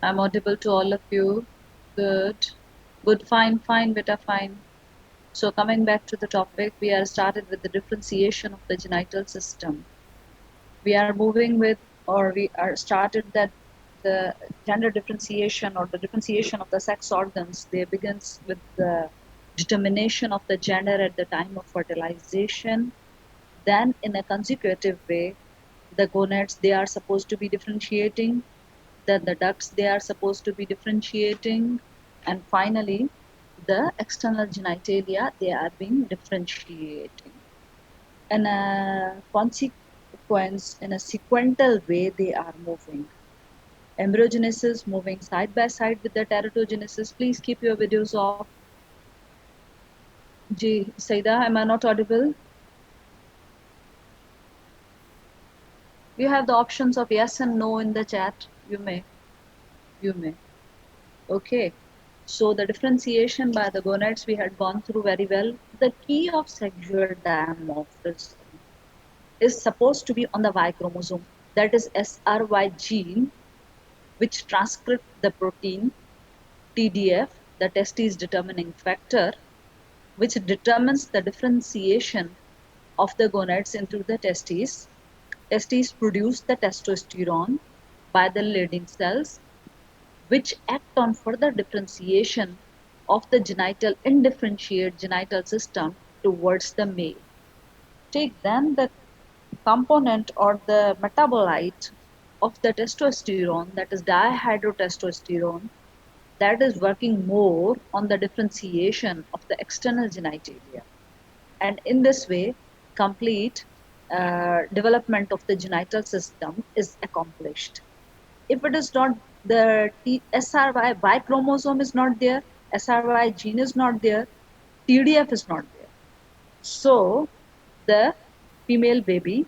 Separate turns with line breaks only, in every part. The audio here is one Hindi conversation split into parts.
I'm audible to all of you. Good. Good, fine, fine, beta, fine. So coming back to the topic, we are started with the differentiation of the genital system. We are moving with, or we are started that the gender differentiation or the differentiation of the sex organs, they begins with the determination of the gender at the time of fertilization. Then in a consecutive way, the gonads, they are supposed to be differentiating, then the ducts, they are supposed to be differentiating, and finally the external genitalia, they are being differentiating. In a consequence, in a sequential way, they are moving. Embryogenesis moving side by side with the teratogenesis. Please keep your videos off. Ji, Saida, am I not audible? You have the options of yes and no in the chat. You may. You may. Okay. So the differentiation by the gonads we had gone through very well. The key of sexual dimorphism is supposed to be on the Y chromosome, that is SRY gene, which transcript the protein TDF, the testes determining factor, which determines the differentiation of the gonads into the testes. Testes produce the testosterone by the Leydig cells, which act on further differentiation of the genital indifferentiate genital system towards the male. Take then the component or the metabolite of the testosterone, that is dihydrotestosterone, that is working more on the differentiation of the external genitalia. And in this way, complete development of the genital system is accomplished. If it is not, the SRY Y chromosome is not there, SRY gene is not there, TDF is not there. So the female baby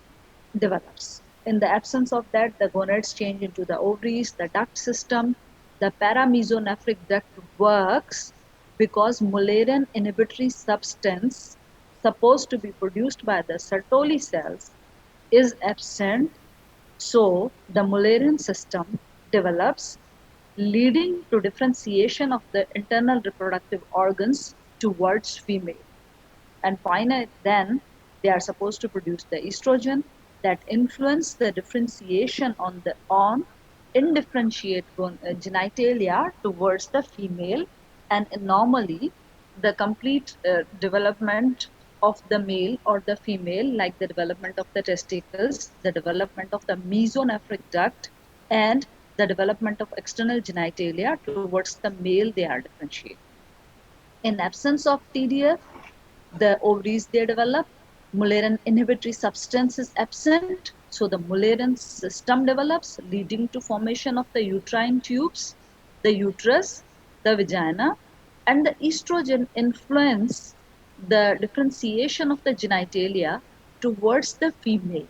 develops. In the absence of that, the gonads change into the ovaries, the duct system, the paramesonephric duct works because Mullerian inhibitory substance supposed to be produced by the Sertoli cells is absent, so the Mullerian system develops, leading to differentiation of the internal reproductive organs towards female. And finally, then they are supposed to produce the estrogen that influence the differentiation on indifferentiate genitalia towards the female, and normally the complete development of the male or the female, like the development of the testicles, the development of the mesonephric duct, and the development of external genitalia towards the male, they are differentiated. In absence of TDF, the ovaries, they develop, Mullerian inhibitory substance is absent, so the Mullerian system develops, leading to formation of the uterine tubes, the uterus, the vagina, and the estrogen influence the differentiation of the genitalia towards the female.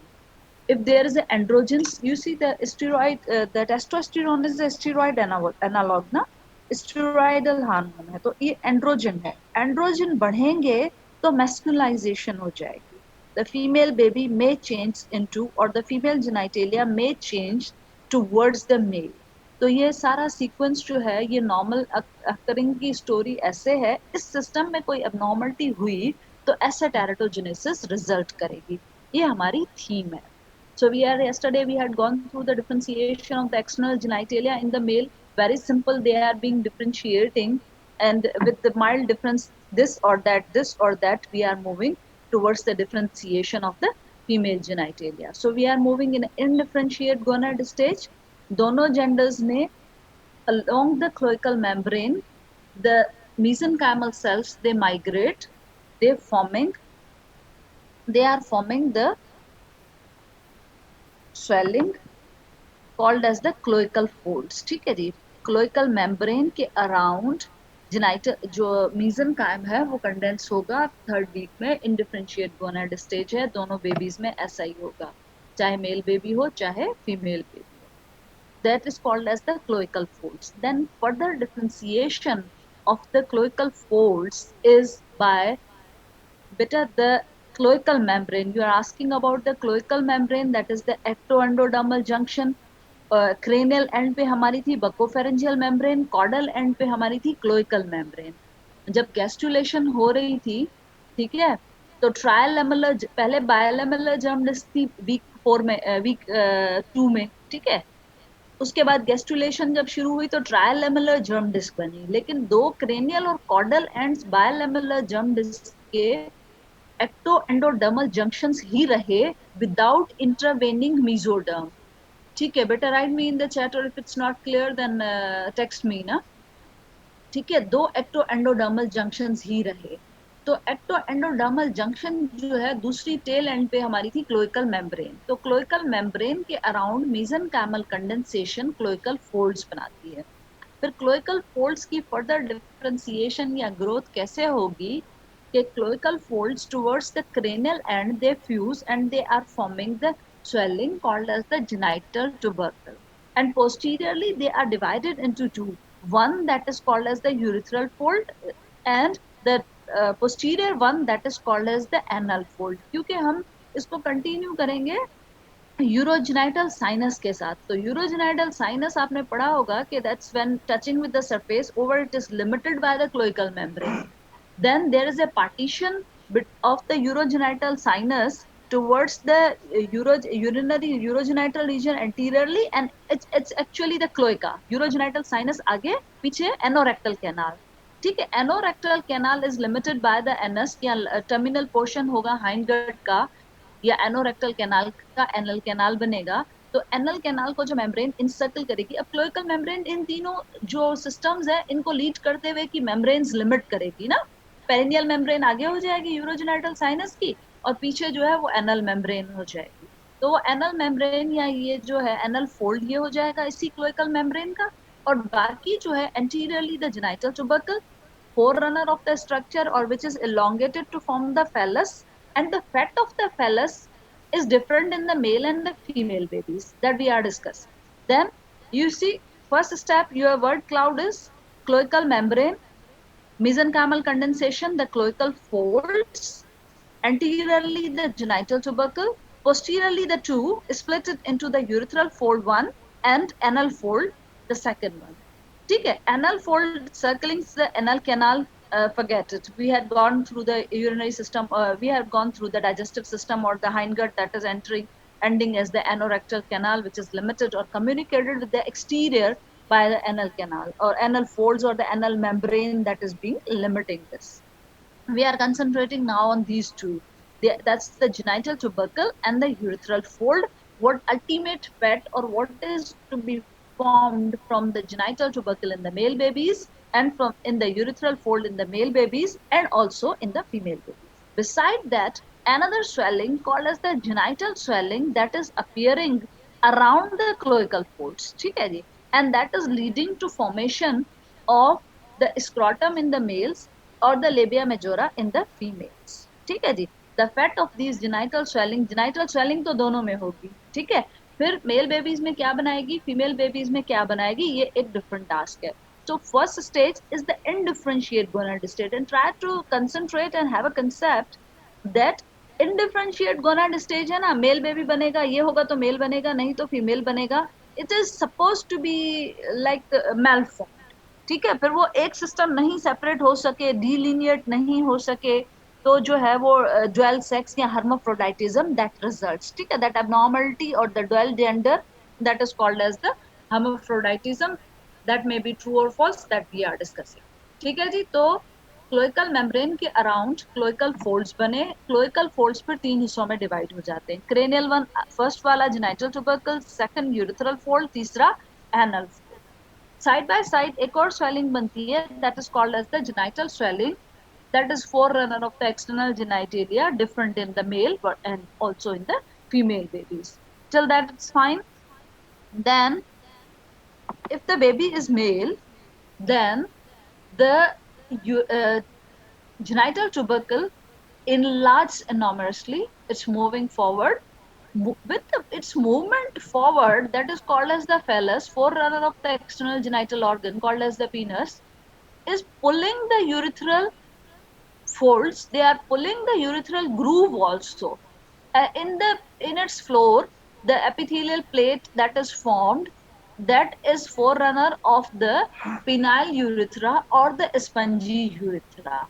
If there is an androgens, you see the steroid, the testosterone is a steroid analog ना, steroidal हार्मोन है, तो ये एंड्रोजन है, एंड्रोजन बढ़ेंगे तो मैस्कुलाइजेशन हो जाएगी, the female baby may change into, or the female genitalia may change towards the male. तो ये सारा सीक्वेंस जो है ये नॉर्मल अकरिंग की स्टोरी ऐसे है, इस सिस्टम में कोई एबनॉर्मलिटी हुई तो ऐसा टेराटोजेनेसिस रिजल्ट करेगी, ये हमारी थीम है. So yesterday we had gone through the differentiation of the external genitalia in the male. Very simple, they are being differentiating, and with the mild difference, this or that, we are moving towards the differentiation of the female genitalia. So we are moving in indifferentiate gonad stage. दोनों genders ने along the cloacal membrane, the mesenchymal cells, they migrate, they forming, they are forming the swelling called as the cloacal folds. ठीक है जी, cloacal membrane के around genital जो mesenchyme है वो condense होगा थर्ड वीक में. indifferentiate gonad stage है, दोनों बेबीज में ऐसा ही होगा, चाहे मेल बेबी हो चाहे फीमेल बेबी हो. That is called as the cloacal folds. Then further differentiation of the cloacal folds is by better the cloacal membrane. You are asking about the cloacal membrane, that is the ectoendodermal junction. Cranial and पे हमारी थी बकोफेरेंजियल मेम्ब्रेन, कॉर्डल एंड पे हमारी थी क्लोइकल मेम्ब्रेन। जब गैस्ट्रुलेशन हो रही थी, ठीक है, तो ट्रायल लेमुलर, पहले बायोलेमुलर जर्म डिस्क थी वीक 4 में, वीक 2 में, ठीक है। उसके बाद गेस्टुलेशन जब शुरू हुई तो ट्रायलेमुलर जर्म डिस्क बनी, लेकिन दो क्रेनियल और caudal ends bilaminar germ disc के एक्टो एंडोडर्मल जंक्शंस ही रहे विदाउट इंटरवेनिंग मीजोडर्म। ठीक है बेटा, write me in the chat, और if it's not clear then text me ना। ठीक है, दो एक्टो एंडोडर्मल जंक्शंस ही रहे। तो एक्टो एंडोडर्मल जंक्शन जो है दूसरी टेल एंड पे हमारी थी क्लोइकल मेम्ब्रेन। तो क्लोइकल मेम्ब्रेन के around mesenchymal condensation cloacal folds बनाती है। फिर क्लोइकल फोल्ड्स की फर्दर डिफरेंशिएशन या ग्रोथ कैसे होगी कि cloacal folds towards the cranial end they fuse and they are forming the swelling called as the genital tubercle, and posteriorly they are divided into two, one that is called as the urethral fold and the posterior one that is called as the anal fold। क्योंकि हम इसको कंटिन्यू करेंगे यूरोजेनाइटल साइनस के साथ। तो यूरोजेनाइटल साइनस आपने पढ़ा होगा कि that's when touching with the surface over it is limited by the cloacal membrane, then there is a partition of the urogenital sinus towards the urinary urogenital region anteriorly, and it's actually the cloaca। urogenital sinus आगे पीछे anorectal canal। ठीक है, anorectal canal is limited by the anus या terminal portion होगा hindgut का, या एनोरेक्टल कैनाल का एनल कैनाल बनेगा। तो एनल कैनाल को जो मेम्ब्रेन इंसर्कल करेगी, अब क्लोइकल मेम्ब्रेन इन तीनों जो सिस्टम्स है इनको लीड करते हुए कि मेम्ब्रेन्स लिमिट करेगी ना। पेरिनियल मेम्ब्रेन आगे हो जाएगी यूरोजेनाइटल साइनस की, और पीछे जो है वो एनल मेम्ब्रेन हो जाएगी। तो वो एनल मेम्ब्रेन या ये जो है एनल फोल्ड ये हो जाएगा इसी क्लोइकल मेम्ब्रेन का। और बाकी जो है anteriorly the genital tubercle, forerunner of the structure, or which is elongated to form the phallus, and the fat of the phallus is different in the male and the female babies that we are discussing. Then you see, first step your word cloud is cloacal membrane, mesenchymal condensation, the cloacal folds, anteriorly the genital tubercle, posteriorly the two split it into the urethral fold one and anal fold the second one। ठीक है, anal fold circling the anal canal, forget it, we had gone through the urinary system, we had gone through the digestive system or the hindgut that is entering ending as the anorectal canal, which is limited or communicated with the exterior by the anal canal or anal folds or the anal membrane that is being limiting this। We are concentrating now on these two. That's the genital tubercle and the urethral fold. What ultimate fat or what is to be formed from the genital tubercle in the male babies and from in the urethral fold in the male babies and also in the female babies। Beside that, another swelling called as the genital swelling that is appearing around the cloacal folds, ठीक है जी, and that is leading to formation of the scrotum in the males or the labia majora in the females। ठीक है जी, the fat of these genital swelling तो दोनों में होगी। ठीक है, फिर मेल बेबीज में क्या बनाएगी, फीमेल बेबीज में क्या बनाएगी, ये एक डिफरेंट टास्क है। So first stage is the indifferentiate gonad state, and try to concentrate and have a concept that indifferentiate gonad stage है ना, मेल बेबी बनेगा, ये होगा तो मेल बनेगा, नहीं तो फीमेल बनेगा। It is suppose to be like malformed। ठीक है, फिर वो एक सिस्टम नहीं सेपरेट हो सके, डिलीनिएट नहीं हो सके, तो जो है वो ड्वेल सेक्स या hermaphroditism that results। ठीक है, that abnormality or the dual gender that is called as the hermaphroditism, that may be true or false that we are discussing। ठीक है जी, तो क्लोइकल मेम्ब्रेन के अराउंड क्लोइकल फोल्ड्स बने। क्लोइकल फोल्ड्स फिर तीन हिस्सों में डिवाइड हो जाते हैं, क्रेनियल वन फर्स्ट वाला genital tubercle, second urethral fold, तीसरा anal fold. Side by side एक और स्वेलिंग बनती है that is called as the genital swelling, that is forerunner of the external genitalia, different in the male but and also in the female babies। Till that it's fine। Then if the baby is male, then the uh, genital tubercle enlarges enormously, it's moving forward with its movement forward, that is called as the phallus, forerunner of the external genital organ called as the penis, is pulling the urethral folds, they are pulling the urethral groove also in its floor, the epithelial plate that is formed, that is forerunner of the penile urethra or the spongy urethra.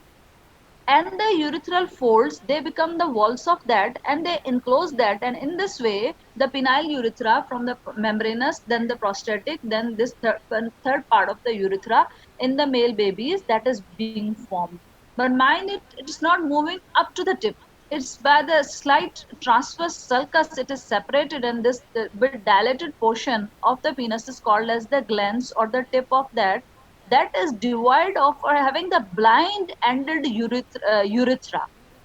And the urethral folds, they become the walls of that and they enclose that, and in this way the penile urethra from the membranous, then the prostatic, then this third part of the urethra in the male babies, that is being formed. But mine, it is not moving up to the tip, it's by the slight transverse sulcus it is separated, and this bit dilated portion of the penis is called as the glans or the tip of that, that is devoid of or having the blind ended urethra.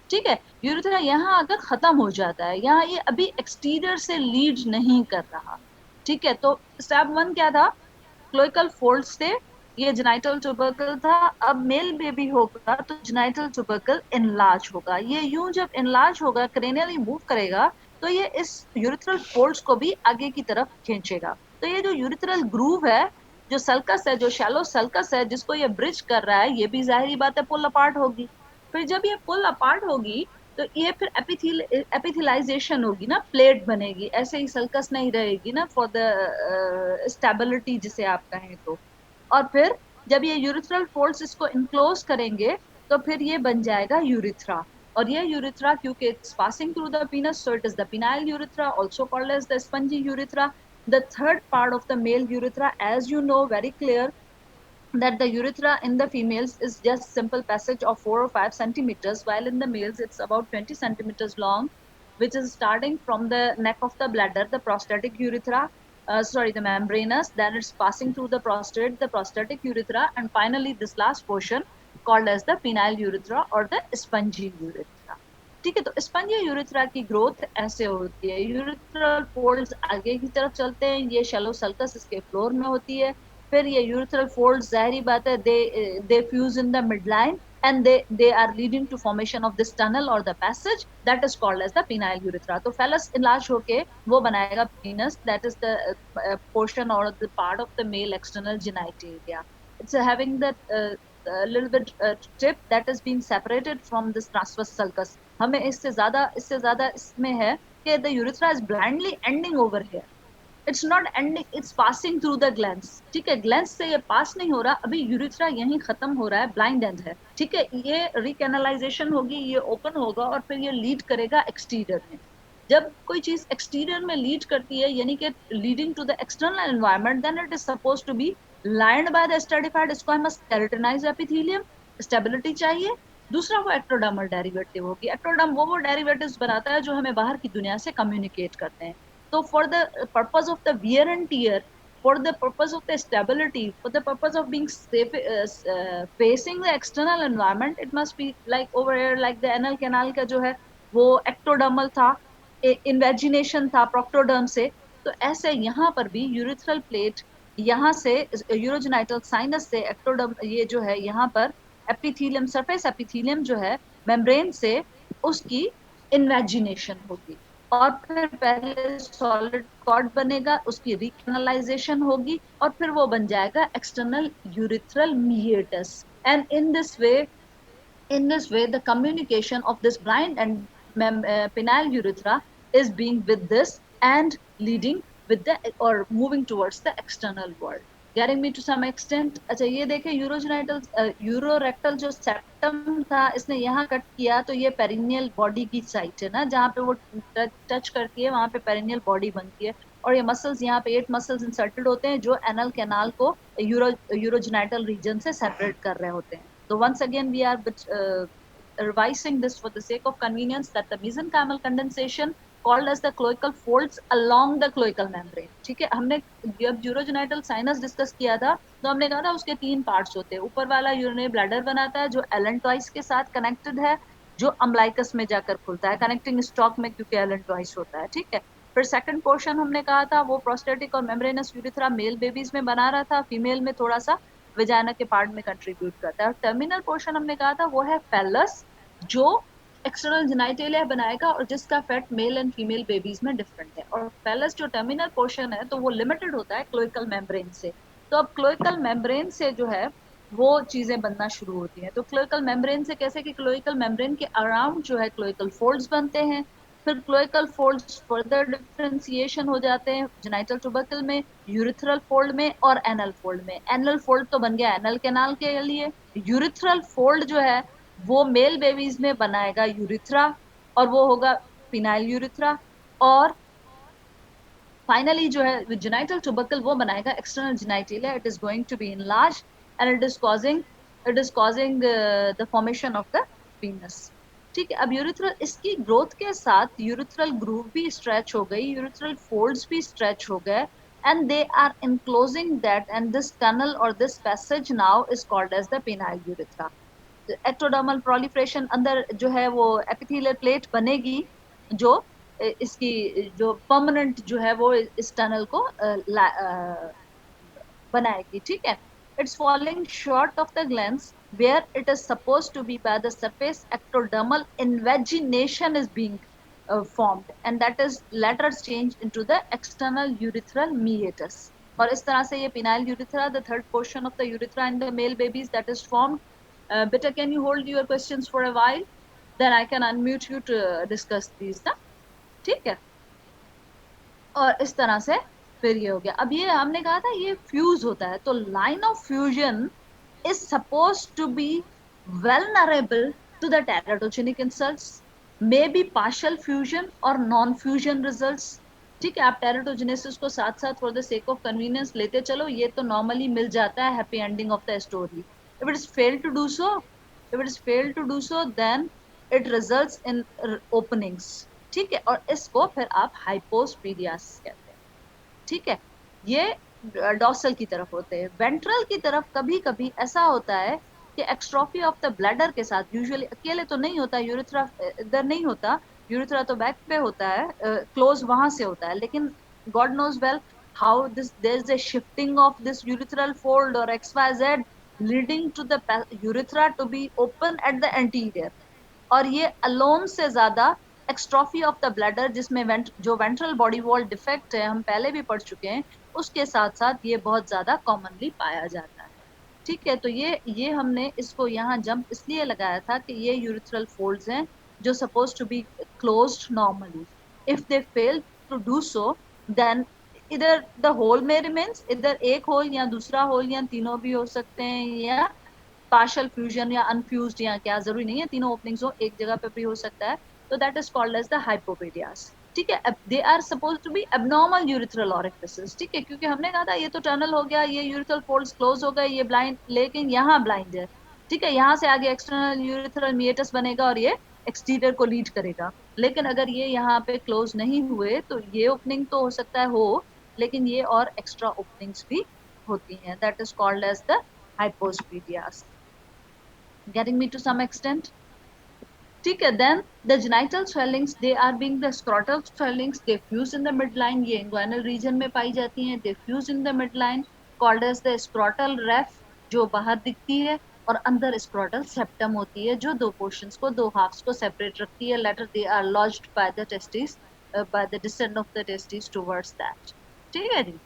ठीक है, यूरिथ्रा यहाँ अगर खत्म हो जाता है, यहाँ ये अभी एक्सटीरियर से लीड नहीं कर रहा, ठीक है। तो स्टेप वन क्या था, क्लोइकल फोल्ड्स थे, ये जेनाइटल ट्यूबरकल था। अब मेल बेबी होगा तो जेनाइटल ट्यूबरकल इनलार्ज होगा, ये यूं जब इनलार्ज होगा, क्रेनियली मूव करेगा, तो ये इस यूरिथ्रल फोल्ड्स को भी आगे की तरफ खींचेगा। तो ये जो यूरिथ्रल ग्रूव है, जो सल्कस है, जो शैलो सल्कस है जिसको ये ब्रिज कर रहा है, ये भी जाहिर बात है पुल अपार्ट होगी। फिर जब ये पुल अपार्ट होगी तो ये फिर एपिथिलाइजेशन होगी ना, प्लेट बनेगी, ऐसे ही सल्कस नहीं रहेगी ना फॉर द स्टेबिलिटी जिसे आप कहें तो। और फिर जब ये यूरिथ्रल फोल्ड्स इसको इनक्लोज करेंगे तो फिर ये बन जाएगा यूरिथ्रा। और ये यूरिथ्रा क्योंकि it's passing through the penis, so it is the penile urethra, also called as the spongy urethra. The third part of the male urethra, as you know very clear, that the urethra in the females is just simple passage of 4 or 5 centimeters, while in the males it's about 20 centimeters long, which is starting from the neck of the bladder, the prostatic urethra, sorry, the membranous, then it's passing through the prostate, the prostatic urethra, and finally this last portion called as the penile urethra or the spongy urethra। ठीक है, तो स्पंजी यूरिथ्रा की ग्रोथ ऐसे होती है, यूरिथ्रल फोल्ड्स आगे की तरफ चलते हैं, ये शैलो सल्कस इसके फ्लोर में होती है, फिर ये यूरिथ्रल फोल्ड्स जाहिर बात है they fuse in the midline and they are leading to formation of this tunnel or the passage that is called as the penile urethra। तो phallus enlarge होके वो बनाएगा penis, that is the portion or the part of the male external genitalia, it's having that little bit tip that is being separated from this transverse sulcus। हमें इससे ज्यादा इसमें है कि the urethra is blindly ending over here, it's not ending, it's passing through the glands। ठीक है, ग्लैंड्स से ये पास नहीं हो रहा, अभी यूरिथ्रा यहीं खत्म हो रहा है, ब्लाइंड एंड है। ठीक है, ये रिकैनलाइजेशन होगी, ये ओपन होगा और फिर ये लीड करेगा एक्सटीरियर में। जब कोई चीज एक्सटीरियर में लीड करती है, यानी कि leading to the external environment, then it is suppose to be lined by the stratified squamous keratinised epithelium, stability चाहिए। दूसरा वो एक्टोडर्मल डेरिवेटिव होगी, एक्टोडर्म वो डेरिवेटिव्स बनाता है जो हमें बाहर की दुनिया से कम्युनिकेट करते हैं। So for the purpose of the wear and tear, for the purpose of the stability, for the purpose of being safe, facing the external environment, it must be like over here, like the anal canal का जो है वो ectodermal था, invagination था proctoderm से। तो ऐसे यहाँ पर भी urethral plate यहाँ से urogenital sinus से ectoderm, ये जो है यहाँ पर epithelium, surface epithelium जो है membrane से, उसकी invagination होगी और फिर पहले सॉलिड कॉर्ड बनेगा, उसकी रिकैनलाइजेशन होगी और फिर वो बन जाएगा external urethral meatus. And in this way the communication of this blind and penile urethra is being with this and leading with the or moving towards the external world, getting me to some extent। अच्छा ये देखें, यूरोजेनाइटल यूरोरेक्टल जो सेप्टम था इसने यहाँ कट किया, तो ये पेरिनियल बॉडी की साइट है ना, जहाँ पे वो टच करती है वहाँ पे पेरिनियल बॉडी बनती है, और ये मसल्स यहाँ पे 8 मसल्स इंसर्टेड होते हैं जो एनल कैनाल को यूरोजेनाइटल रीजन से सेपरेट कर रहे होते हैं। तो once again we are revising this for the sake of convenience that the mesenchymal condensation called as the cloacal folds along the cloacal membrane। ठीक है, हमने जब यूरोजेनाइटल साइनस डिस्कस किया था तो हमने कहा था उसके 3 पार्ट्स होते हैं। ऊपर वाला यूरिनरी ब्लैडर बनाता है जो एलेंटॉइस के साथ कनेक्टेड है, जो अम्लाइकस में जाकर खुलता है कनेक्टिंग स्टॉक में, क्योंकि एलेंटॉइस होता है। ठीक है, फिर सेकंड पोर्शन हमने कहा था वो प्रोस्टेटिक और मेम्ब्रेनस यूरिथ्रा मेल बेबीज में बना रहा था, फीमेल में थोड़ा सा विजाइना के पार्ट में कंट्रीब्यूट करता है। और टर्मिनल पोर्शन हमने कहा था वो है फेलस, जो एक्सटर्नल जेनाइटेलिया बनाएगा और जिसका fat male and female babies में डिफरेंट है। और फेलस जो टर्मिनल पोर्शन है तो वो लिमिटेड होता है क्लोइकल मेम्ब्रेन से। तो अब क्लोइकल मेम्ब्रेन से जो है वो चीजें बनना शुरू होती हैं। तो क्लोइकल मेम्ब्रेन से कैसे कि क्लोइकल मेम्ब्रेन के अराउंड जो है क्लोइकल फोल्ड्स बनते हैं, फिर क्लोइकल फोल्ड्स फर्दर डिफरेंशिएशन हो जाते हैं जेनाइटल ट्यूबरकल में, यूरिथ्रल फोल्ड में और एनल फोल्ड में। एनल फोल्ड तो बन गया एनल कैनाल के लिए, यूरिथ्रल फोल्ड जो है वो मेल बेबीज में बनाएगा यूरिथ्रा, और वो होगा पिनाइल यूरिथ्रा। और फाइनली जो है जेनाइटल ट्यूबरकल वो बनाएगा external genitalia, it is going to be enlarge and it is causing the formation of the penis. ठीक है, अब यूरिथ्रल इसकी ग्रोथ के साथ यूरिथ्रल ग्रूव भी स्ट्रेच हो गई, यूरिथ्रल फोल्ड्स भी स्ट्रेच हो गए, and they are enclosing that, and this tunnel or this passage now is called as the penile urethra. Ectodermal proliferation अंदर जो है वो एपिथेलियल प्लेट बनेगी, जो इसकी जो परमानेंट जो है वो इस टनल को बनाएगी। ठीक है, it's following short of the glans where it is supposed to be by the surface ectodermal invagination is being formed, and that is later changed into the external urethral meatus. और इस तरह से ये penile urethra, the third portion of the urethra in the male babies, that is formed. Beta, can you hold your questions for a while? Then I can unmute you to discuss these ना, ठीक है। और इस तरह से फिर ये हो गया। अब ये हमने कहा था ये फ्यूज होता है, तो line of fusion is supposed to be vulnerable to the teratogenic insults, may be partial fusion or non fusion results। ठीक है, आप टेराटोजेनेसिस को साथ साथ for the sake of convenience लेते चलो, ये तो नॉर्मली मिल जाता है happy ending of the story. If it is fail to do so, if it is fail to do so then it results in openings. ठीक है, और इसको फिर आप हाइपोस्पीडियासिस कहते हैं। ठीक है, ये डॉर्सल की तरफ होते हैं। वेंट्रल की तरफ कभी कभी ऐसा होता है कि एक्स्ट्रोफी ऑफ द ब्लैडर के साथ, यूजुअली अकेले तो नहीं होता, यूरिथ्रा इधर नहीं होता, यूरिथ्रा तो बैक पे होता है, क्लोज वहां से होता है, लेकिन God knows well how this there is a shifting of this urethral fold और XYZ leading to the urethra to be open at the anterior. और ये अलोन से ज्यादा एक्स्ट्रोफी ऑफ द ब्लैडर, जिसमें जो वेंट्रल बॉडी वॉल डिफेक्ट है हम पहले भी पढ़ चुके हैं, उसके साथ साथ ये बहुत ज्यादा कॉमनली पाया जाता है। ठीक है, तो ये हमने इसको यहाँ जंप इसलिए लगाया था कि ये यूरिथ्रल फोल्ड्स हैं जो suppose to be closed normally. If they fail to do so then इधर द होल में रिमेन्स, इधर एक होल या दूसरा होल या तीनों भी हो सकते हैं, या पार्शियल फ्यूजन या अनफ्यूज्ड, या क्या जरूरी नहीं है तीनों ओपनिंग्स हो, एक जगह पे भी हो सकता है। तो that is called as the hypospadias. ठीक है, they are suppose to be abnormal urethral orifices. ठीक है, क्योंकि हमने कहा था ये तो टनल हो गया, ये यूरिथ्रल फोल्ड्स क्लोज हो गए, ये ब्लाइंड, लेकिन यहाँ ब्लाइंड है। ठीक है, यहाँ से आगे एक्सटर्नल यूरिथ्रल मिएटस बनेगा और ये एक्सटीरियर को लीड करेगा। लेकिन अगर ये यहाँ पे क्लोज नहीं हुए तो ये ओपनिंग तो हो सकता है हो, लेकिन ये और एक्स्ट्रा ओपनिंग्स भी होती हैं, that is called as the hypospadias। Getting me to some extent? ठीक है, then the genital swellings, they are being the scrotal swellings, they fuse in the midline, ये inguinal region में पाई जाती हैं, they fuse in the midline, called as the scrotal ref, जो बाहर दिखती है, और अंदर scrotal septum होती है, जो दो portions को, दो halves को separate रखती है। later they are lodged by the testes, by the descent of the testes towards that। ठीक है जी।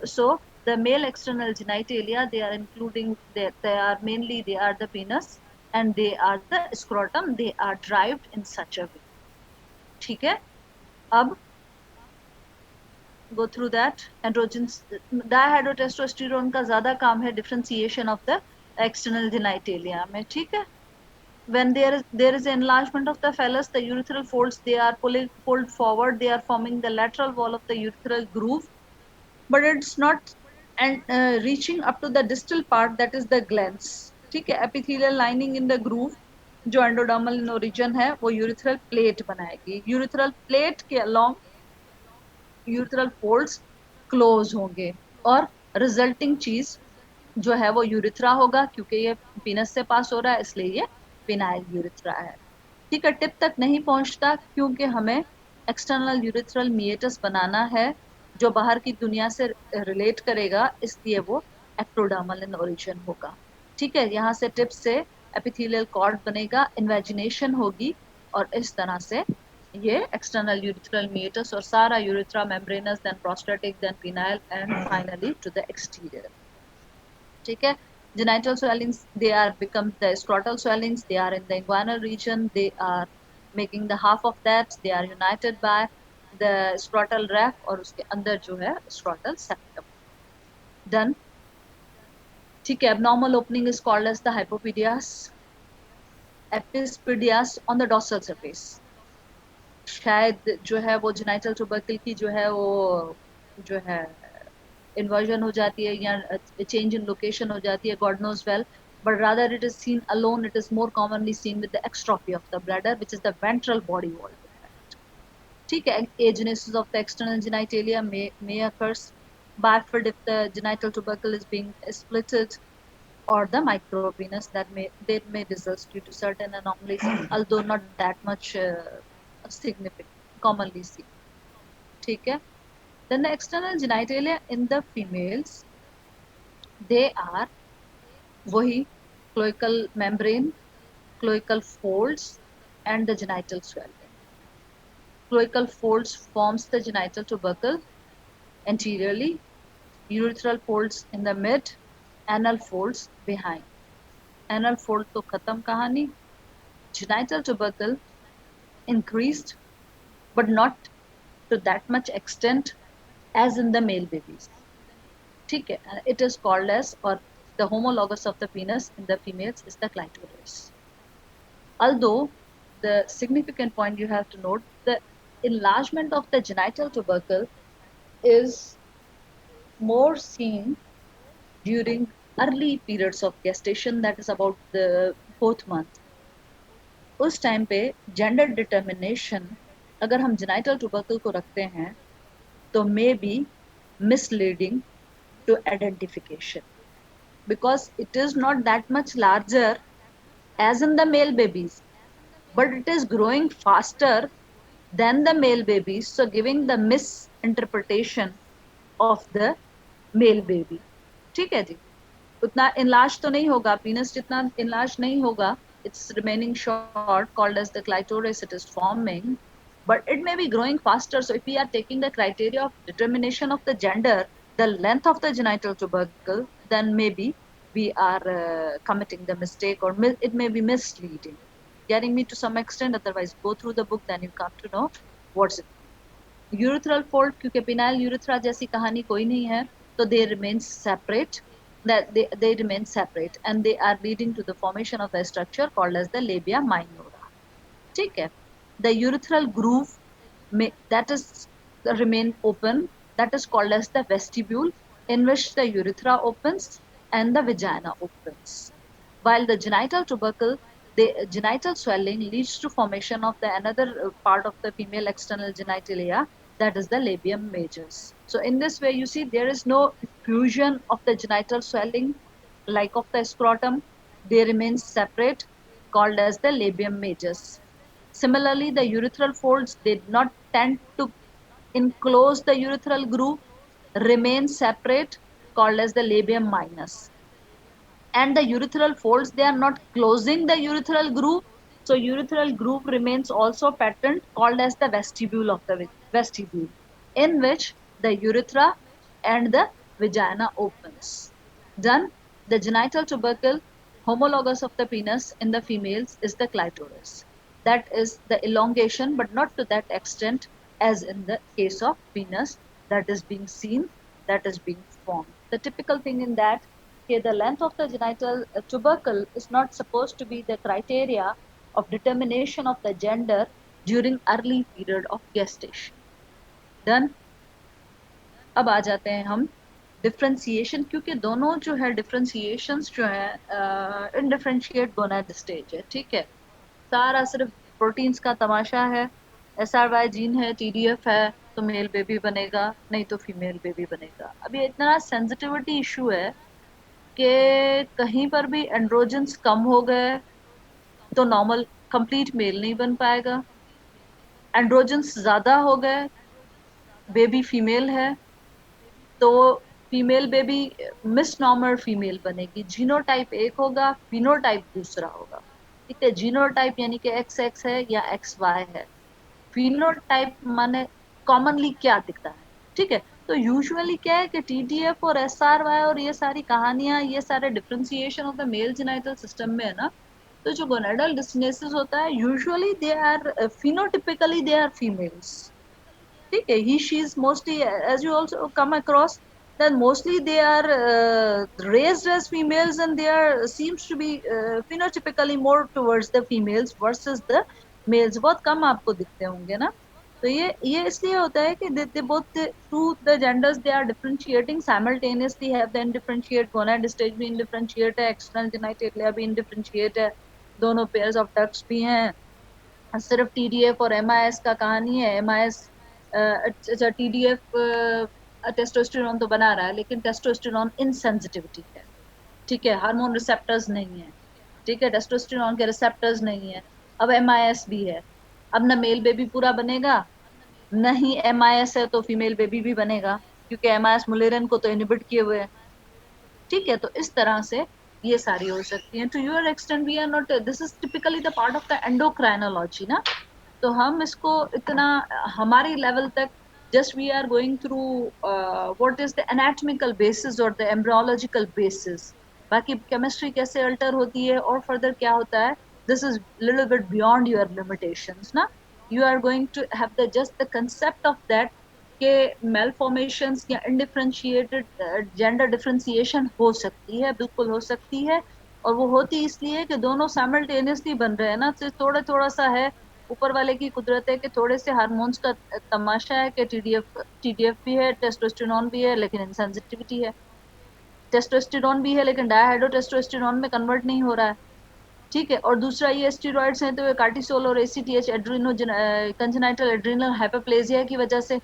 So the male external genitalia, they are including, they are mainly, they are the penis and they are the scrotum, they are derived in such a way। ठीक है, अब go through that। androgens, dihydrotestosterone का ज्यादा काम है differentiation of the external genitalia में। ठीक है, when there is enlargement of the phallus, the urethral folds, they are pulled forward, they are forming the lateral wall of the urethral groove, but it's not and reaching up to the distal part, that is the glans। ठीक है, epithelial lining in the groove जो एंडोडर्मल इन ओरिजिन है वो यूरिथ्रल प्लेट बनाएगी, यूरिथ्रल प्लेट के अलोंग यूरिथ्रल फोल्ड्स क्लोज होंगे, और रिजल्टिंग चीज जो है वो यूरिथ्रा होगा, क्योंकि ये पीनस से पास हो रहा है इसलिए ये पिनाइल यूरिथ्रा है। ठीक है, टिप तक नहीं पहुंचता क्योंकि हमें एक्सटर्नल यूरिथ्रल मिएटस बनाना है जो बाहर की दुनिया से रिलेट करेगा, इसलिए वो एक्टोडर्मल इन ओरिजिन होगा। ठीक है, यहाँ से टिप से एपिथेलियल कॉर्ड बनेगा, इन्वेजिनेशन होगी, और इस तरह से ये एक्सटर्नल यूरिथ्रल मिएटस और सारा urethra membranous, then prostatic, then penile and finally to the exterior. ठीक है, genital swellings, they are become the scrotal swellings, they are in the inguinal region, they are making the half of that they are united by the scrotal raft और उसके अंदर जो है scrotal septum. Done. ठीक है. Abnormal opening is called as the hypopedias. Epispedias on the dorsal surface. शायद जो है वो जेनाइटल ट्यूबरकल की जो है वो जो है inversion हो जाती है या change in location हो जाती है, God knows well, but rather it is seen alone. It is more commonly seen with the extrophy of the bladder, which is the ventral body wall defect. ठीक है. Agenesis of the external genitalia may occurs. Barford if the genital tubercle is being splitted, or the micropenis that may result due to certain anomalies, although not that much significant, commonly seen. ठीक है. Then the external genitalia in the females, they are वही cloacal membrane, cloacal folds, and the genital swelling. Cloacal folds forms the genital tubercle anteriorly, urethral folds in the mid, anal folds behind. Anal fold तो खत्म कहानी. Genital tubercle increased, but not to that much extent as in the male babies. ठीक है. It is called as, or the homologous of the penis in the females is the clitoris. Although the significant point you have to note, the enlargement of the genital tubercle is more seen during early periods of gestation, that is about the 4th month. उस टाइम पे जेंडर डिटर्मिनेशन अगर हम जेनाइटल ट्यूबरकल को रखते हैं तो may be misleading to identification, because it is not that much larger as in the male babies, but it is growing faster than the male babies, so giving the misinterpretation of the male baby. ठीक है जी. उतना enlarge तो नहीं होगा, penis जितना enlarge नहीं होगा, it's remaining short, called as the clitoris, it is forming, but it may be growing faster. So if we are taking the criteria of determination of the gender, the length of the genital tubercle, then maybe we are committing the mistake, or it may be misleading. Getting me to some extent, otherwise go through the book, then you come to know what's it. Urethral fold, क्योंकि penile urethra जैसी कहानी कोई नहीं है, so they remain separate, that they remain separate, and they are leading to the formation of a structure called as the labia minora. ठीक है. The urethral groove that is remain open, that is called as the vestibule, in which the urethra opens and the vagina opens, while the genital tubercle, the genital swelling leads to formation of the another part of the female external genitalia, that is the labium majus. So in this way you see there is no fusion of the genital swelling like of the scrotum, they remain separate, called as the labium majus. Similarly, the urethral folds did not tend to enclose the urethral groove, remain separate, called as the labium minus. And the urethral folds, they are not closing the urethral groove, so urethral groove remains also patterned, called as the vestibule of the vestibule, in which the urethra and the vagina opens. Done. The genital tubercle, homologous of the penis in the females, is the clitoris. That is the elongation, but not to that extent as in the case of penis, that is being seen, that is being formed. The typical thing in that, okay, the length of the genital tubercle is not supposed to be the criteria of determination of the gender during early period of gestation. Done. अब आ जाते हैं हम डिफ्रेंसिएशन, क्योंकि दोनों जो है डिफ्रेंसिएशंस जो है इनडिफरेंशिएट गोनाड स्टेज है. ठीक है. सारा सिर्फ प्रोटीन्स का तमाशा है. SRY जीन है, TDF है, तो मेल बेबी बनेगा, नहीं तो फीमेल बेबी बनेगा. अब ये इतना सेंसिटिविटी इशू है कि कहीं पर भी एंड्रोजन्स कम हो गए तो नॉर्मल कंप्लीट मेल नहीं बन पाएगा. एंड्रोजन्स ज्यादा हो गए, बेबी फीमेल है, तो female baby miss normal female बनेगी. जीनोटाइप एक होगा, फिनोटाइप दूसरा होगा. ठीक है. जीनोटाइप यानी कि XX है या XY है. फिनोटाइप माने कॉमनली क्या दिखता है. ठीक है. तो यूजुअली क्या है कि TTF और SRY और ये सारी कहानियां, ये सारे differentiation of the male genital system में है ना, तो जो गोनेडल डिस्टनेसिस होता है usually they are phenotypically they are females, ठीक है, he she is mostly as you also come across that mostly they are raised as females and they are seems to be phenotypically more towards the females versus the males, बहुत कम आपको दिखते होंगे ना। तो ये इसलिए होता है कि they both through the genders they are differentiating simultaneously, have the indifferentiate gonad stage भी indifferentiate है, external genitalia भी indifferentiate है, दोनों pairs of ducts भी हैं। सिर्फ टीडीएफ और एमआईएस का कहानी है, एमआईएस अच्छा टीडीएफ टेस्टोस्टेरोन तो बना रहा है लेकिन टेस्टोस्टेरोन इनसेंसिटिविटी है, ठीक है, हार्मोन रिसेप्टर्स नहीं है, ठीक है, टेस्टोस्टेरोन के रिसेप्टर्स नहीं है। अब एमआईएस भी है, अब ना मेल बेबी पूरा बनेगा, नहीं एमआईएस है तो फीमेल बेबी भी बनेगा, क्योंकि एमआईएस मुलेरन को तो इनहिबिट किए हुए है, ठीक है। तो इस तरह से ये सारी हो सकती हैं। To your extent we are not, this is typically the part of the endocrinology ना, तो हम इसको इतना हमारी लेवल तक just we are going through what is the anatomical basis और द एम्ब्रियोलॉजिकल बेसिस, बाकी केमिस्ट्री कैसे अल्टर होती है और फर्दर क्या होता है, this is little bit beyond your limitations ना। You are going to have the just the concept of that के मेलफॉर्मेशंस या इनडिफरेंशिएटेड जेंडर डिफरेंशिएशन हो सकती है, बिल्कुल हो सकती है, और वो होती इसलिए कि दोनों साइमल्टेनियसली बन रहे हैं ना, सिर्फ थोड़ा थोड़ा सा है ऊपर वाले की कुदरत है कि थोड़े से हार्मोन्स का तमाशा है कि टीडीएफ भी है, टेस्टोस्टेरोन भी है लेकिन इनसेंसिटिविटी है, टेस्टोस्टेरोन भी है लेकिन डायहाइड्रोटेस्टोस्टेरोन में कन्वर्ट नहीं हो रहा है, ठीक है। और दूसरा ये स्टेरॉइड्स हैं तो ये कार्टिसोल और एसीटीएच कंजेनाइटल एड्रिनल हाइपरप्लेजिया की वजह से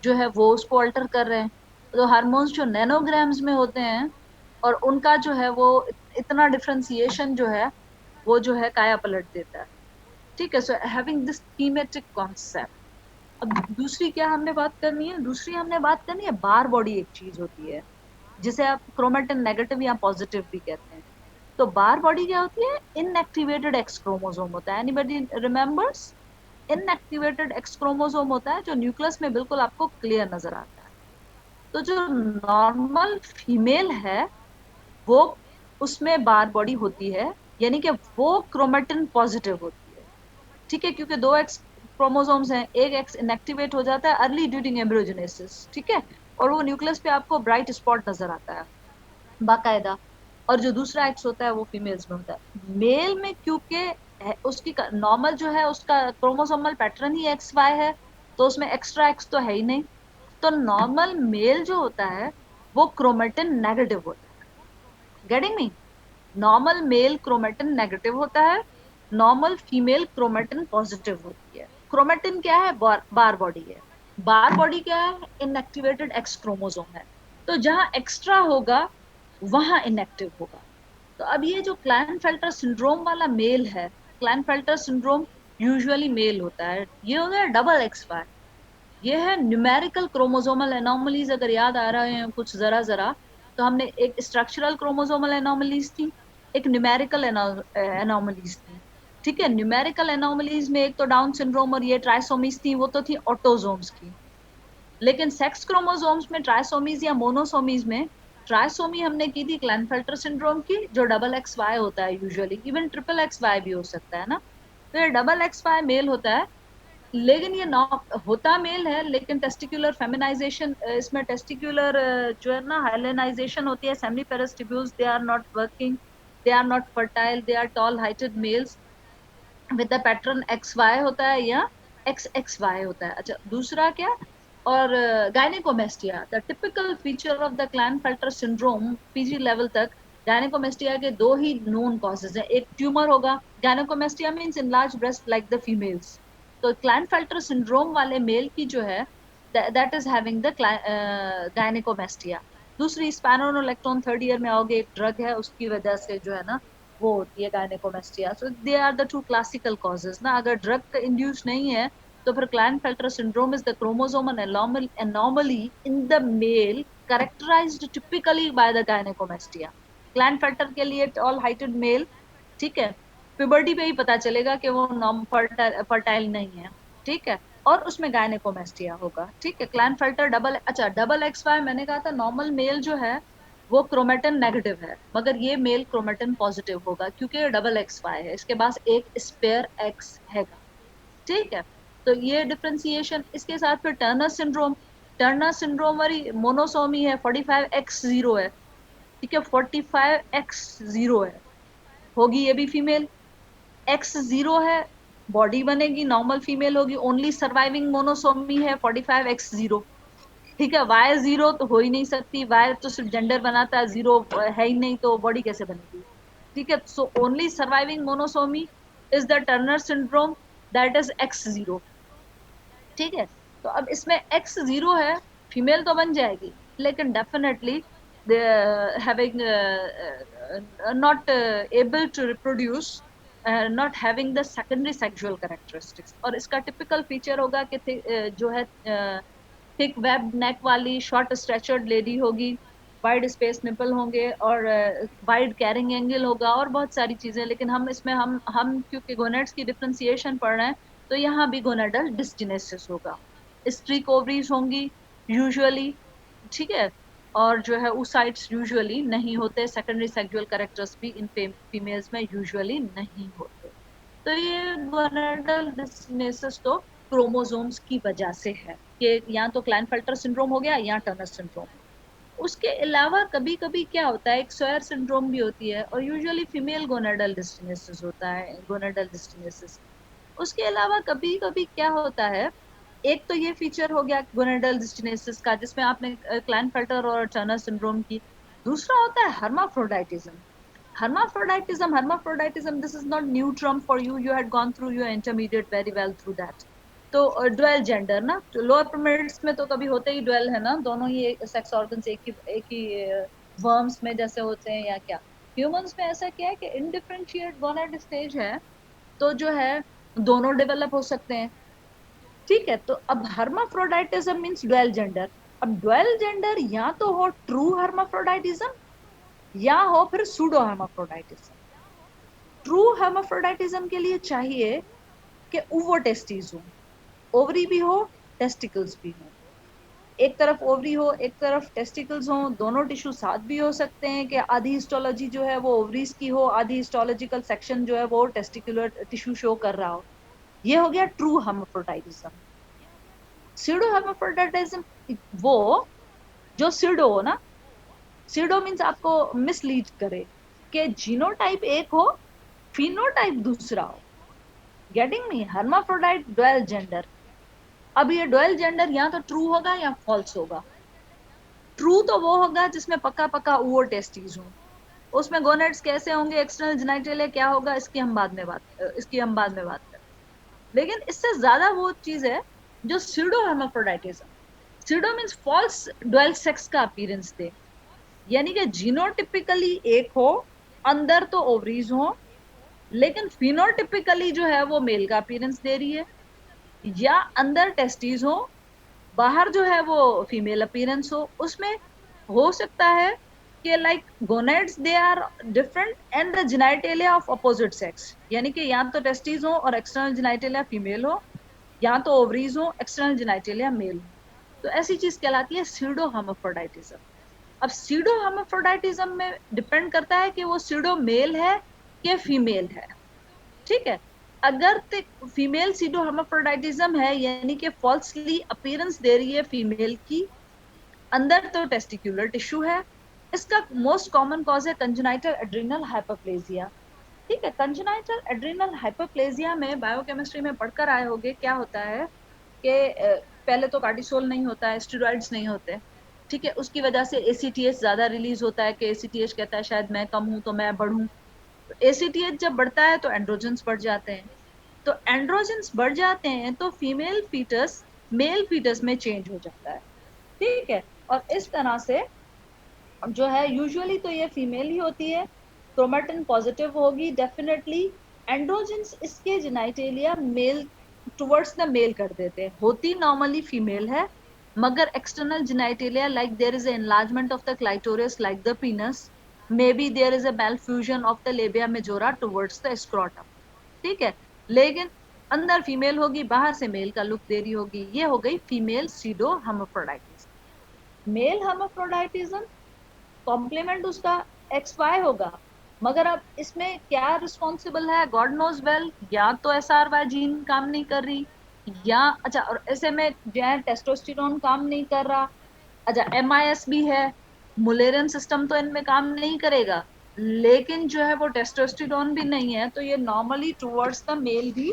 जो है वो उसको अल्टर कर रहे हैं। तो हार्मोन्स जो नैनोग्राम्स में होते हैं और उनका जो है वो इतना डिफरेंशिएशन जो है वो जो है काया पलट देता है, ठीक है। So having this thematic concept, अब दूसरी क्या हमने बात करनी है, दूसरी हमने बात करनी है बार बॉडी, एक चीज होती है जिसे आप क्रोमेटिन नेगेटिव या पॉजिटिव भी कहते हैं। तो बार बॉडी क्या होती है, इनएक्टिवेटेड एक्स क्रोमोसोम होता है, anybody remembers, inactivated x chromosome होता है जो न्यूक्लियस में बिल्कुल आपको क्लियर नजर आता है। तो जो नॉर्मल फीमेल है वो उसमें बार बॉडी होती है, यानी कि वो क्रोमेटिन पॉजिटिव होती है, ठीक है, क्योंकि दो एक्स क्रोमोसोम्स हैं, एक एक्स इनएक्टिवेट हो जाता है अर्ली ड्यूरिंग एम्ब्रियोजेनेसिस, ठीक है, और वो न्यूक्लियस पे आपको ब्राइट स्पॉट नजर आता है बाकायदा, और जो दूसरा एक्स होता है वो फीमेल्स में होता है। मेल में क्योंकि उसकी नॉर्मल जो है उसका क्रोमोसोमल पैटर्न ही एक्स वाई है, तो उसमें एक्स्ट्रा एक्स तो है ही नहीं, तो नॉर्मल मेल जो होता है वो क्रोमेटिन नेगेटिव होता है, getting me, normal male chromatin negative होता है, नॉर्मल फीमेल क्रोमेटिन पॉजिटिव होती है। क्रोमेटिन क्या है, बार बॉडी है, बार बॉडी क्या है, इनएक्टिवेटेड एक्स क्रोमोसोम है, तो जहां एक्स्ट्रा होगा वहां इनएक्टिव होगा। तो अब ये जो क्लाइनफेल्टर सिंड्रोम वाला मेल है, क्लाइनफेल्टर सिंड्रोम यूजुअली मेल होता है, ये हो गया डबल एक्स वाई, ये है न्यूमेरिकल क्रोमोसोमल एनोमलीज, अगर याद आ रहे हैं कुछ जरा जरा, तो हमने एक स्ट्रक्चरल क्रोमोसोमल एनोमलीज थी, एक न्यूमेरिकल एनोमलीज थी, ठीक है। न्यूमेरिकल एनोमलीज में एक तो डाउन सिंड्रोम और ये ट्राइसोमीज थी, वो तो थी ऑटोजोम्स की, लेकिन सेक्स क्रोमोसोम्स में ट्राइसोमीज या मोनोसोमीज में ट्राइसोमी हमने की थी क्लाइनफेल्टर सिंड्रोम की, जो डबल एक्स वाई होता है usually, even triple X Y भी हो सकता है ना। तो ये डबल एक्स वाई मेल होता है, लेकिन ये नॉ होता मेल है, लेकिन टेस्टिकुलर फेमिनाइजेशन, इसमें टेस्टिकुलर जो है ना हाइलेनाइजेशन होती है, seminiferous tubules they are not working, they are not fertile, they are tall heighted males with the pattern X Y होता है या एक्स एक्स वाई होता है। अच्छा दूसरा क्या, और gynaecomastia, the typical feature of the Klinefelter syndrome PG level तक, गायनेकोमेस्टिया के दो ही नोन कॉजेज हैं, एक ट्यूमर होगा, gynaecomastia means enlarge breast like the females, तो क्लाइनफेल्टर सिंड्रोम वाले मेल की जो है that is having the gynaecomastia. दूसरी स्पैनोलेक्टोन, थर्ड ईयर में आओगे, एक ड्रग है उसकी वजह से जो है ना वो होती है gynaecomastia. So they are the two classical causes ना, अगर ड्रग का इंड्यूस नहीं है तो फिर Klinefelter syndrome is the chromosomal anomaly in the male characterized typically by the gynecomastia। Klinefelter के लिए टॉल हाइटेड मेल, ठीक है, प्यूबर्टी पे ही पता चलेगा कि वो नॉन फर्टाइल नहीं है, ठीक है, और उसमें गायनेकोमेस्टिया होगा, ठीक है। क्लाइनफेल्टर डबल, अच्छा डबल एक्स वाई मैंने कहा था नॉर्मल मेल जो है वो क्रोमेटिन नेगेटिव है, मगर ये मेल क्रोमेटिन पॉजिटिव होगा क्योंकि ये डबल एक्स वाई है, इसके पास एक स्पेयर एक्स हैगा। ठीक है, तो ये डिफ्रेंसिएशन। इसके साथ फिर टर्नर सिंड्रोम, टर्नर सिंड्रोम वाली मोनोसोमी है, 45x0 है। ठीक है, 45x0 है, होगी ये भी फीमेल। x0 है, बॉडी बनेगी, नॉर्मल फीमेल होगी, ओनली सर्वाइविंग मोनोसोमी है 45x0। ठीक है, y0 तो हो ही नहीं सकती, y तो सिर्फ जेंडर बनाता है, जीरो है ही नहीं, तो बॉडी कैसे बनेगी। ठीक है, so only surviving monosomy is the Turner syndrome, that is x0। ठीक है, तो अब इसमें x0 है, फीमेल तो बन जाएगी, लेकिन definitely having not able to reproduce, not having the secondary sexual characteristics। और इसका टिपिकल फीचर होगा कि जो है थिक वेब नेक वाली शॉर्ट स्ट्रेचर्ड लेडी होगी, वाइड स्पेस निपल होंगे, और वाइड कैरिंग एंगल होगा, और बहुत सारी चीजें। लेकिन हम इसमें हम क्योंकि गोनेट्स की डिफरेंशिएशन पढ़ रहे हैं, तो यहाँ भी गोनेडल डिस्टिनेसिस होगा, स्ट्रीक ओवरीज होंगी यूजुअली। ठीक है, और जो है oocytes यूजुअली नहीं होते, सेकेंडरी सेक्सुअल कैरेक्टर्स भी इन फीमेल्स में यूजुअली नहीं होते। तो ये गोनेडल डिस्टिनेसिस तो क्रोमोसोम्स की वजह से है, कि या तो क्लाइनफेल्टर सिंड्रोम हो गया या टर्नर सिंड्रोम। उसके अलावा कभी कभी क्या होता है, एक सोयर सिंड्रोम भी होती है, और यूजुअली फीमेल गोनेडल डिस्टिनेसिस होता है, गोनेडल डिस्टिनेसिस। उसके अलावा कभी कभी क्या होता है, एक तो ये फीचर हो गया गोनेडल डिस्टिनेसिस का, जिसमें आपने क्लाइनफेल्टर और टर्नर सिंड्रोम की। दूसरा होता है हर्माफ्रोडाइटिज्म। Hermaphroditism, this is not new term for you, you had gone through your intermediate very well through that। तो ड्वेल जेंडर ना, तो लोअर प्राइमेट्स में तो कभी होते ही ड्वेल है ना, दोनों ही सेक्स ऑर्गन्स एक ही वर्म्स में जैसे होते हैं या क्या। ह्यूमंस में ऐसा क्या है कि इनडिफरेंशिएट गोनाड स्टेज है, तो जो है दोनों डेवलप हो सकते हैं। ठीक है, तो अब हर्माफ्रोडाइटिज्म मींस ड्वेल जेंडर। अब ड्वेल जेंडर या तो हो ट्रू हर्माफ्रोडाइटिज्म, या हो फिर सूडो हर्माफ्रोडाइटिज्म। ट्रू हर्माफ्रोडाइटिज्म के लिए चाहिए कि ओवोटेस्टिस हो, ओवरी भी हो, टेस्टिकल्स भी हो। एक तरफ ओवरी हो, एक तरफ टेस्टिकल्स हो, दोनों टिश्यू साथ भी हो सकते हैं, कि आधी हिस्टोलॉजी जो है वो ओवरीज की हो, आधी हिस्टोलॉजिकल सेक्शन जो है वो टेस्टिकुलर टिश्यू शो कर रहा हो। ये हो गया ट्रू हर्माफ्रोडाइटिज्म। सीडो हर्माफ्रोडाइटिज्म वो जो सीडो हो ना, सीडो मीन्स आपको मिसलीड करे, कि जीनोटाइप एक हो, फिनोटाइप दूसरा हो। Getting me, hermaphrodite dual gender. अब ये ड्वेल जेंडर या तो ट्रू होगा या फॉल्स होगा। ट्रू तो वो होगा जिसमें पक्का पक्का ओवर टेस्टीज हो, उसमें गोनेट्स कैसे होंगे, एक्सटर्नल जेनिटलिया क्या होगा, इसकी हम बाद में बात करें। लेकिन इससे ज्यादा वो चीज है जो pseudo hermaphroditism. Pseudo means false dual sex का अपीयरेंस दे, यानी कि जीनोटिपिकली एक हो, अंदर तो ओवरीज हो, लेकिन फिनोटिपिकली जो है वो मेल का अपीयरेंस दे रही है, या अंदर टेस्टीज हो, बाहर जो है वो फीमेल अपीयरेंस हो। उसमें हो सकता है कि like gonads they are different and the genitalia of opposite sex, यानी कि या तो टेस्टीज हो और एक्सटर्नल जेनिटलिया फीमेल हो, या तो ओवरीज हो, एक्सटर्नल जेनिटलिया मेल हो। तो ऐसी चीज कहलाती है सीडो हर्माफ्रोडाइटिज्म। अब सीडो हर्माफ्रोडाइटिज्म में डिपेंड करता है कि वो सीडो मेल है कि फीमेल है। ठीक है, अगर फीमेल सीडो हर्माफ्रोडाइटिज्म है, यानी कि फॉल्सली अपीयरेंस दे रही है फीमेल की, अंदर तो टेस्टिकुलर टिश्यू है। इसका मोस्ट कॉमन कॉज है कंजेनाइटल एड्रिनल हाइपरप्लेजिया। ठीक है, कंजेनाइटल एड्रिनल हाइपरप्लेजिया में बायोकेमिस्ट्री में पढ़कर आए होंगे, क्या होता है कि पहले तो कार्टिसोल नहीं होता है, स्टेरॉइड्स नहीं होते। ठीक है, उसकी वजह से एसीटीएच ज्यादा रिलीज होता है, कि एसीटीएच कहता है शायद मैं कम हूं तो मैं बढ़ूं। तो एसीटीएच जब बढ़ता है तो एंड्रोजन्स बढ़ जाते हैं, तो एंड्रोजन्स बढ़ जाते हैं तो फीमेल फीटस मेल फीटस में चेंज हो जाता है। ठीक है, और इस तरह से जो है यूजुअली तो ये फीमेल ही होती है, क्रोमेटिन पॉजिटिव होगी डेफिनेटली। एंड्रोजन्स इसके genitalia male towards the male कर देते हैं, होती नॉर्मली फीमेल है, मगर external genitalia like there is enlargement of the clitoris like the penis, maybe there is a malfusion of the labia majora towards the scrotum। ठीक है, लेकिन अंदर फीमेल होगी, बाहर से मेल का लुक दे रही होगी। ये हो गई फीमेल सीडो हर्माफ्रोडाइटिज्म। मेल हर्माफ्रोडाइटिज्म कॉम्प्लीमेंट उसका XY होगा। मगर अब इसमें क्या रिस्पॉन्सिबल है, गॉड नोज वेल। या तो SRY जीन काम नहीं कर रही, या अच्छा, और ऐसे में जो है टेस्टोस्टेरोन काम नहीं कर रहा। अच्छा, MIS भी है, मुलेरियन सिस्टम तो इनमें काम नहीं करेगा, लेकिन जो है वो टेस्टोस्टेरोन भी नहीं है, तो ये नॉर्मली टुवर्ड्स द मेल भी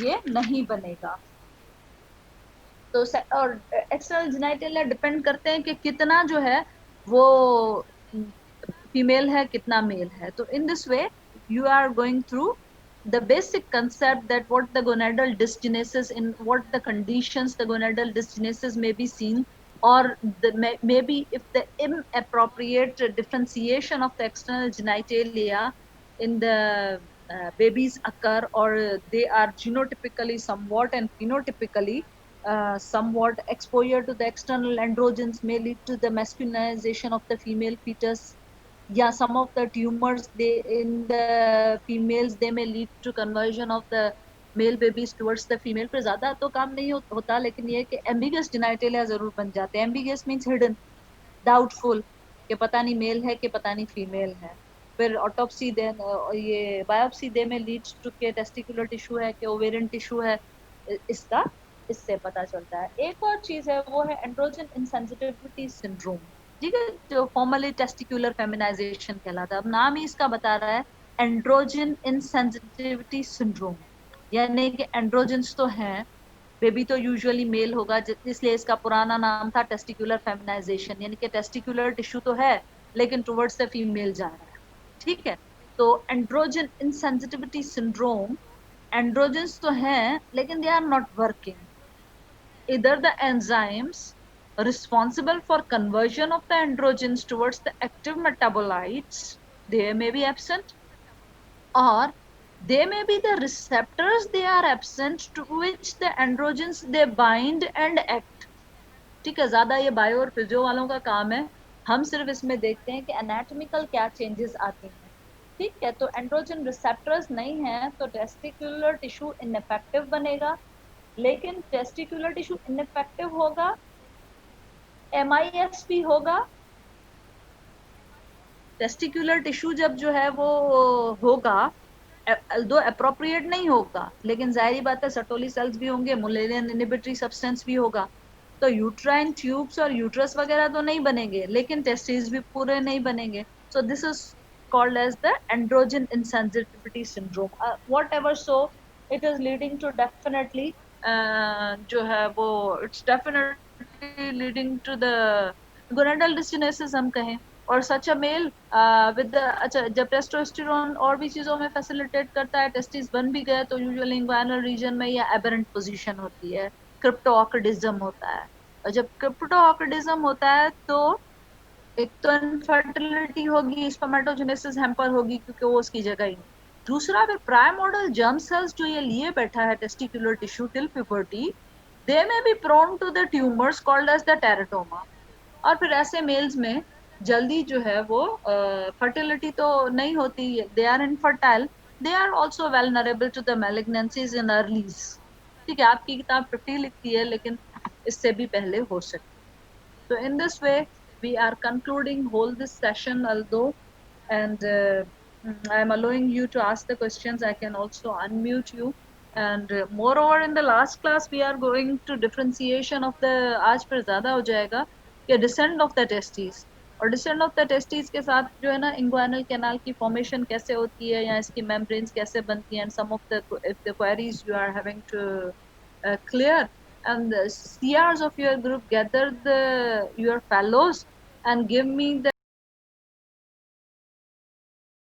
ये नहीं बनेगा। तो और एक्सटर्नल जेनिटलिया डिपेंड करते हैं कि कितना जो है वो फीमेल है, कितना मेल है। तो in this way you are going through the basic concept that what the gonadal dysgenesis, in what the conditions the gonadal dysgenesis may be seen, or maybe if the inappropriate differentiation of the external genitalia in the babies occur, or they are genotypically somewhat and phenotypically somewhat, exposure to the external androgens may lead to the masculinization of the female fetus. Yeah, some of the tumors they in the females they may lead to conversion of the male babies towards the female। पर ज्यादा तो काम नहीं होता, लेकिन ये कि एम्बिगस जेनिटलिया जरूर बन जाते हैं। एम्बिगस मींस हिडन, डाउटफुल, कि पता नहीं मेल है कि पता नहीं फीमेल है। फिर ऑटोप्सी दे, ये बायोप्सी दे में लीड्स टू के टेस्टिकुलर टिश्यू है कि ओवेरियन टिश्यू है, इसका इससे पता चलता है। एक और चीज है वो है एंड्रोजन इनसेंसिटिविटी सिंड्रोम। ठीक है, जो फॉर्मली टेस्टिकुलर फेमिनाइजेशन कहलाता है। अब नाम ही इसका बता रहा है, एंड्रोजन इनसेंसिटिविटी सिंड्रोम, यानी कि एंड्रोजन्स तो हैं, बेबी तो यूजुअली मेल होगा, इसलिए इसका पुराना नाम था टेस्टिकुलर फेमिनाइजेशन, यानी कि टेस्टिकुलर टिश्यू तो है लेकिन टुवर्ड्स द फीमेल जा रहा है। ठीक है, तो एंड्रोजन इनसेंसिटिविटी सिंड्रोम, एंड्रोजन्स तो हैं लेकिन they are not working. Either the enzymes responsible for conversion of the androgens towards the active metabolites, they may be absent, or they may be the receptors they are absent to which the androgens they bind and act। ठीक है, ज्यादा ये बायो और फिजियो वालों का काम है, हम सिर्फ इसमें देखते हैं कि एनाटॉमिकल क्या चेंजेस आती हैं। ठीक है, तो एंड्रोजन रिसेप्टर्स नहीं है तो टेस्टिकुलर टिश्यू इनफेक्टिव बनेगा। लेकिन टेस्टिकुलर टिश्यू इनफेक्टिव होगा, MIS भी होगा। टेस्टिकुलर टिश्यू जब जो है वो होगा, दो अप्रोप्रिएट नहीं होगा, लेकिन जाहिर बात है सटोली सेल्स भी होंगे, मुलेरियन इनिबिटरी सब्सटेंस भी होगा, तो यूट्राइन ट्यूब्स और यूट्रस वगैरह तो नहीं बनेंगे, लेकिन टेस्टिस भी पूरे नहीं बनेंगे। So this is called as the androgen insensitivity syndrome, whatever। So it is leading to definitely जो है वो it's definitely leading to the gonadal dysgenesis हम कहें। और सच अ मेल विद अच्छा, जब टेस्टोस्टेरोन और भी चीजों में फैसिलिटेट करता है, टेस्टिस बन भी गए, तो यूजुअली इंग्वानल रीजन में ये एबरेंट पोजीशन होती है, क्रिप्टोऑर्किडिज्म होता है। और जब क्रिप्टोऑर्किडिज्म होता है तो एक तो इनफर्टिलिटी होगी, स्पर्मेटोजेनेसिस हैम्पर होगी क्योंकि वो उसकी जगह ही नहीं। दूसरा, फिर प्राइमोर्डियल जर्म सेल्स जो ये लिए बैठा है testicular tissue till puberty, they may be prone to the tumours called as the teratoma. और फिर ऐसे मेल्स में जल्दी जो है वो फर्टिलिटी तो नहीं होती, they are infertile, they are also vulnerable to the malignancies in earlies. ठीक है, आपकी किताब 50 लिखती है, लेकिन इससे भी पहले हो सकती है। So in this way, we are concluding whole this session, although, and I am allowing you to ask the questions. I can also unmute you. And moreover, in the last class, we are going to differentiation of the, आज फिर ज़्यादा हो जाएगा कि descent of the testes। और descent of the testes के साथ जो है ना inguinal canal की formation कैसे होती है, या इसकी membranes कैसे बनती हैं, and some of the if the queries you are having to clear, and the CRs of your group gather the your fellows and give me the